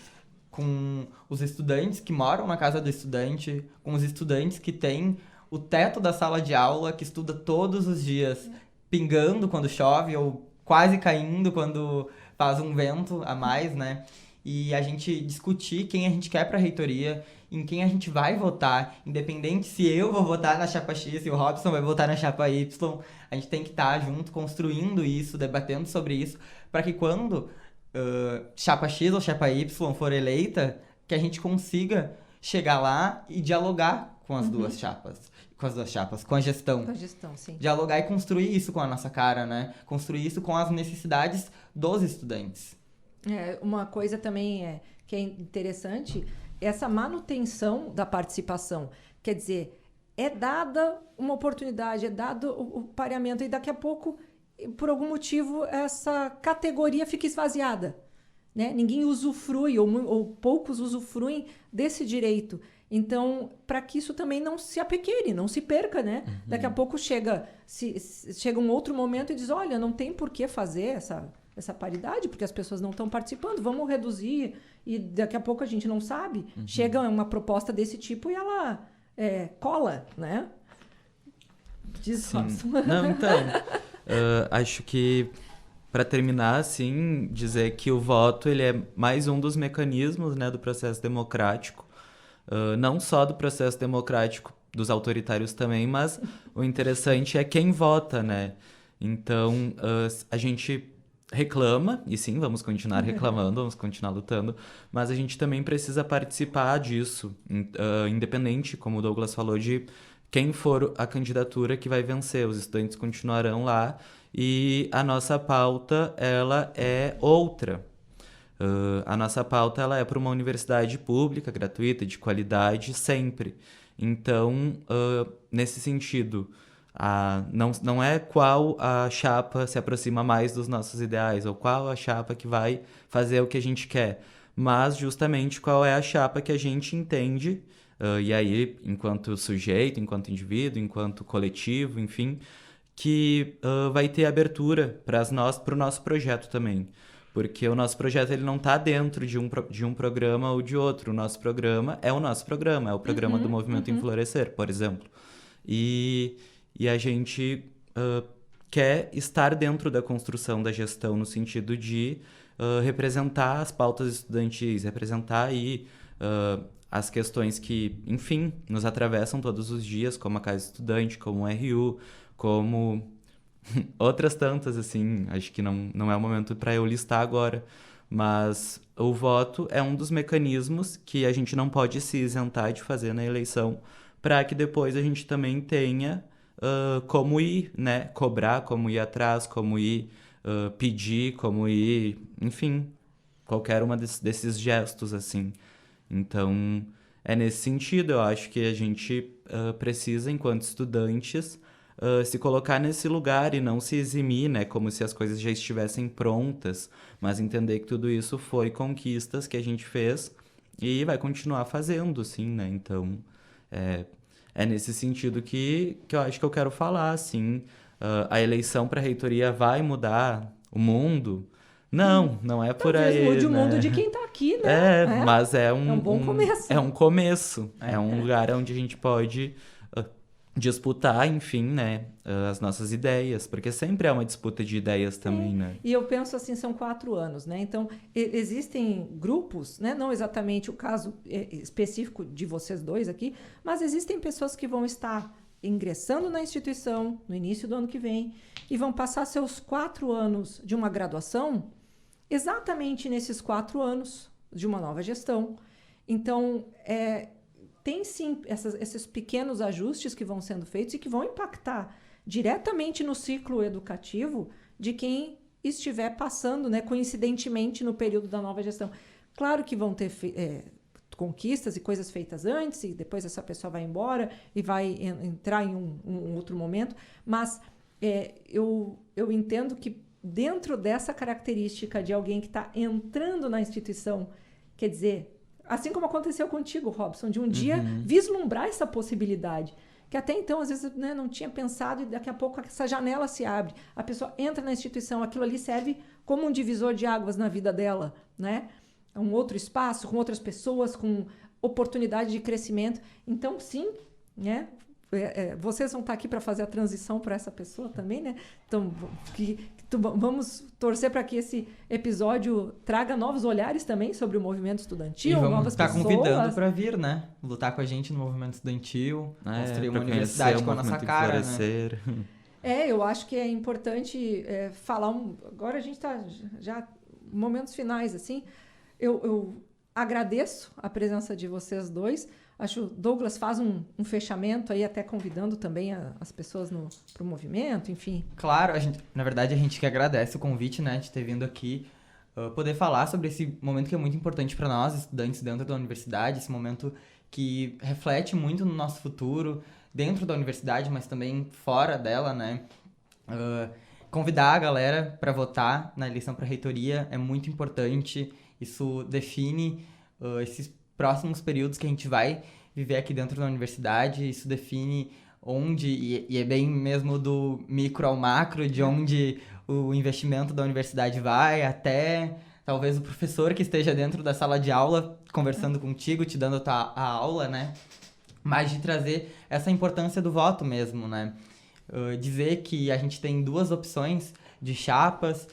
com os estudantes que moram na casa do estudante, com os estudantes que têm o teto da sala de aula, que estuda todos os dias, pingando quando chove ou quase caindo quando faz um vento a mais, né? E a gente discutir quem a gente quer para a reitoria, em quem a gente vai votar, independente se eu vou votar na chapa X, se o Robson vai votar na chapa Y, a gente tem que estar junto, construindo isso, debatendo sobre isso, para que quando chapa X ou chapa Y for eleita, que a gente consiga chegar lá e dialogar com as 2 chapas. Com a gestão. Com a gestão, sim. Dialogar e construir isso com a nossa cara, né? Construir isso com as necessidades dos estudantes. Uma coisa também que é interessante, essa manutenção da participação. Quer dizer, é dada uma oportunidade, é dado o pareamento, e daqui a pouco, por algum motivo, essa categoria fica esvaziada. Né? Ninguém usufrui, ou poucos usufruem desse direito. Então, para que isso também não se apequene, não se perca, né? Daqui a pouco chega um outro momento e diz, olha, não tem por que fazer essa paridade, porque as pessoas não estão participando, vamos reduzir, e daqui a pouco a gente não sabe. Chega uma proposta desse tipo e ela cola, né? Diz, Sim. Robson. Não, então, acho que, para terminar, assim, dizer que o voto ele é mais um dos mecanismos, né, do processo democrático, não só do processo democrático dos autoritários também, mas o interessante é quem vota, né? Então, a gente reclama, e sim, vamos continuar reclamando, vamos continuar lutando, mas a gente também precisa participar disso, independente, como o Douglas falou, de quem for a candidatura que vai vencer. Os estudantes continuarão lá e a nossa pauta, ela é outra. A nossa pauta, ela é para uma universidade pública, gratuita, de qualidade, sempre. Então, nesse sentido, não é qual a chapa se aproxima mais dos nossos ideais, ou qual a chapa que vai fazer o que a gente quer, mas justamente qual é a chapa que a gente entende, e aí, enquanto sujeito, enquanto indivíduo, enquanto coletivo, enfim, que vai ter abertura para o nosso projeto também. Porque o nosso projeto ele não está dentro de um programa ou de outro. O nosso programa é o nosso programa, é o programa do Movimento Enflorescer, por exemplo. E a gente quer estar dentro da construção da gestão no sentido de representar as pautas estudantis, representar aí as questões que, enfim, nos atravessam todos os dias, como a Casa Estudante, como o RU, como outras tantas, assim, acho que não é o momento para eu listar agora, mas o voto é um dos mecanismos que a gente não pode se isentar de fazer na eleição, para que depois a gente também tenha como ir, né, cobrar, como ir atrás, como ir pedir, como ir, enfim, qualquer uma desses gestos, assim. Então, é nesse sentido, eu acho que a gente precisa, enquanto estudantes, se colocar nesse lugar e não se eximir, né, como se as coisas já estivessem prontas, mas entender que tudo isso foi conquistas que a gente fez e vai continuar fazendo, sim, né, então é nesse sentido que eu acho que eu quero falar, assim, a eleição para a reitoria vai mudar o mundo? Não é por Talvez aí, mude o né? mundo de quem está aqui, né? Mas é um bom começo. É um começo, é um lugar onde a gente pode disputar, enfim, né, as nossas ideias, porque sempre é uma disputa de ideias também, né? E eu penso assim, são 4 anos, né? Então, existem grupos, né? Não exatamente o caso específico de vocês dois aqui, mas existem pessoas que vão estar ingressando na instituição no início do ano que vem e vão passar seus 4 anos de uma graduação exatamente nesses 4 anos de uma nova gestão. Então, tem sim esses pequenos ajustes que vão sendo feitos e que vão impactar diretamente no ciclo educativo de quem estiver passando, né, coincidentemente no período da nova gestão. Claro que vão ter conquistas e coisas feitas antes, e depois essa pessoa vai embora e vai entrar em um outro momento, mas eu entendo que dentro dessa característica de alguém que está entrando na instituição, quer dizer, assim como aconteceu contigo, Robson, de um dia vislumbrar essa possibilidade, que até então, às vezes, né, não tinha pensado e daqui a pouco essa janela se abre, a pessoa entra na instituição, aquilo ali serve como um divisor de águas na vida dela, né? É um outro espaço, com outras pessoas, com oportunidade de crescimento. Então, sim, né? Vocês vão estar aqui para fazer a transição para essa pessoa também, né? Então, vamos torcer para que esse episódio traga novos olhares também sobre o movimento estudantil, e vamos novas estar pessoas. Convidando para vir, né? Lutar com a gente no movimento estudantil, construir uma universidade com a nossa cara, né? Eu acho que é importante falar agora a gente está já momentos finais, assim. Eu agradeço a presença de vocês dois. Acho que o Douglas faz um fechamento aí, até convidando também as pessoas para o movimento, enfim. Claro, na verdade a gente que agradece o convite, né, de ter vindo aqui, poder falar sobre esse momento que é muito importante para nós, estudantes dentro da universidade, esse momento que reflete muito no nosso futuro, dentro da universidade, mas também fora dela, né. Convidar a galera para votar na eleição para a reitoria é muito importante, isso define esses próximos períodos que a gente vai viver aqui dentro da universidade, isso define onde, e é bem mesmo do micro ao macro, de onde o investimento da universidade vai, até talvez o professor que esteja dentro da sala de aula conversando contigo, te dando a aula, né? Mas de trazer essa importância do voto mesmo, né? dizer que a gente tem 2 opções de chapas,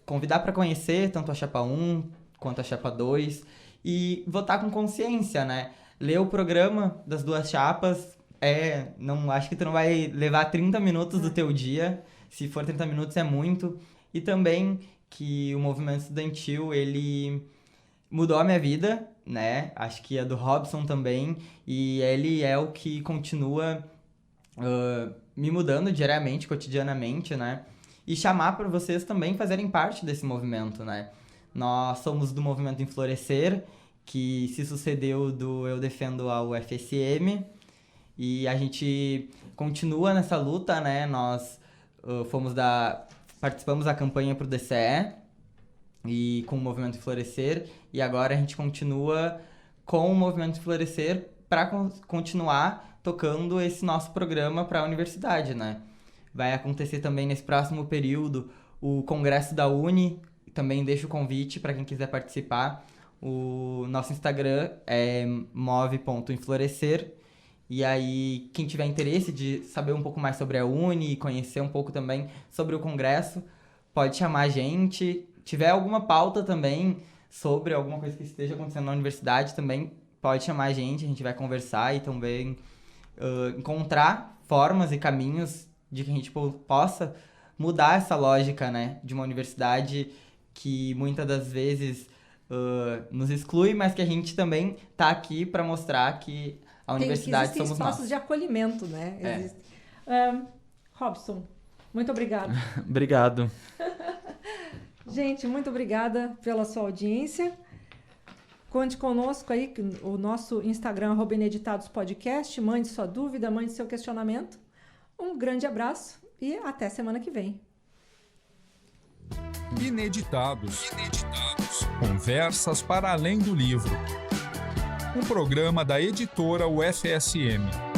convidar para conhecer tanto a chapa 1 quanto a chapa 2 e votar com consciência, né? Ler o programa das 2 chapas, não acho que tu não vai levar 30 minutos do teu dia, se for 30 minutos é muito. E também que o movimento estudantil, ele mudou a minha vida, né? Acho que a do Robson também, e ele é o que continua me mudando diariamente, cotidianamente, né? E chamar para vocês também fazerem parte desse movimento, né? Nós somos do movimento Enflorescer, que se sucedeu do Eu Defendo ao FSM, e a gente continua nessa luta, né? Nós participamos da campanha pro DCE e com o movimento Enflorescer, e agora a gente continua com o movimento Enflorescer para continuar tocando esse nosso programa para a universidade, né? Vai acontecer também nesse próximo período o Congresso da Uni, também deixo o convite para quem quiser participar. O nosso Instagram é move.enflorescer, e aí quem tiver interesse de saber um pouco mais sobre a Uni e conhecer um pouco também sobre o Congresso, pode chamar a gente. Tiver alguma pauta também sobre alguma coisa que esteja acontecendo na universidade também, pode chamar a gente vai conversar e também encontrar formas e caminhos de que a gente possa mudar essa lógica, né, de uma universidade que muitas das vezes nos exclui, mas que a gente também está aqui para mostrar que a universidade somos nós. Existem espaços de acolhimento, né? Robson, muito obrigada. Obrigado. Gente, muito obrigada pela sua audiência. Conte conosco aí, o nosso Instagram, @ineditadospodcast. Mande sua dúvida, mande seu questionamento. Um grande abraço e até semana que vem. Ineditados. Conversas para além do livro. Um programa da editora UFSM.